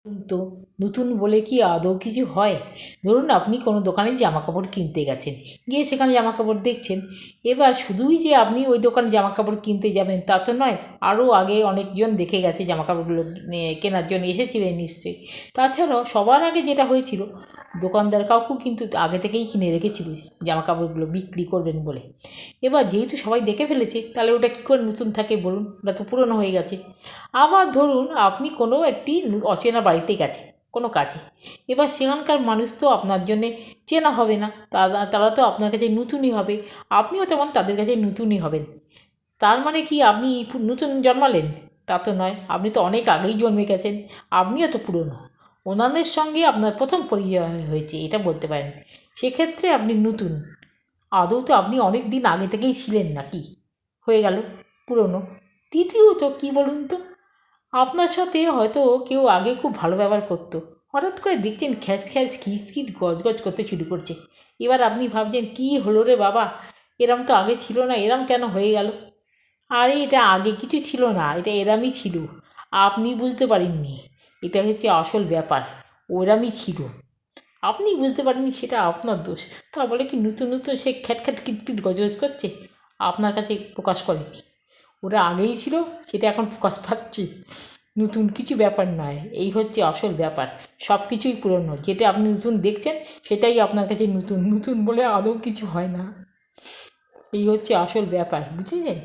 তো নতুন বলে কি আদৌ কিছু হয়? ধরুন আপনি কোনো দোকানে জামাকাপড় কিনতে গেছেন, গিয়ে সেখানে জামাকাপড় দেখছেন। এবার শুধুই যে আপনি ওই দোকানে জামাকাপড় কিনতে যাবেন তা তো নয়, আরও আগে অনেকজন দেখে গেছে জামাকাপড়গুলো কেনার জন্য এসেছিলেন নিশ্চয়ই। তাছাড়াও সবার আগে যেটা হয়েছিল, দোকানদার কাউকে কিন্তু আগে থেকেই কিনে রেখেছিল জামাকাপড়গুলো বিক্রি করবেন বলে। এবার যেহেতু সবাই দেখে ফেলেছে, তাহলে ওটা কী করে নতুন থাকে বলুন? ওটা তো পুরনো হয়ে গেছে। আবার ধরুন আপনি কোনো একটি অচেনা বাড়িতে গেছেন কোনো কাজে। এবার সেখানকার মানুষ তো আপনার জন্যে চেনা হবে না, তারা তো আপনার কাছে নতুনই হবে, আপনিও তেমন তাদের কাছে নতুনই হবেন। তার মানে কি আপনি নতুন জন্মালেন? তা তো নয়, আপনি তো অনেক আগেই জন্মে গেছেন, আপনিও তো পুরনো। ওনাদের সঙ্গে আপনার প্রথম পরিচয় হয়েছে এটা বলতে পারেন, সেক্ষেত্রে আপনি নতুন। আদৌ তো আপনি অনেক দিন আগে থেকেই ছিলেন নাকি? হয়ে গেল পুরনো। দ্বিতীয়ত কী বলুন তো, আপনার সাথে হয়তো কেউ আগে খুব ভালো ব্যবহার করতো, হঠাৎ করে দেখছেন খ্যাঁচ খ্যাঁচ খিটখিট গজগজ করতে শুরু করছে। এবার আপনি ভাবছেন কী হলো রে বাবা, এরম তো আগে ছিল না, এরম কেন হয়ে গেল? আরে এটা আগে কিছু ছিল না, এটা এরমই ছিল, আপনি বুঝতে পারেননি। এটা হচ্ছে আসল ব্যাপার, ওরমই ছিল, আপনি বুঝতে পারেননি, সেটা আপনার দোষ। তা বলে কি নতুন নতুন সে খ্যাটখ্যাট কিটকিট গজগজ করছে, আপনার কাছে প্রকাশ করেনি। ওটা আগেই ছিল, সেটা এখন প্রকাশ পাচ্ছে। নতুন কিছু ব্যাপার নয়, এই হচ্ছে আসল ব্যাপার। সব কিছুই পুরনো, যেটা আপনি নতুন দেখছেন সেটাই আপনার কাছে নতুন। নতুন বলে আদৌ কিছু হয় না, এই হচ্ছে আসল ব্যাপার, বুঝলেন?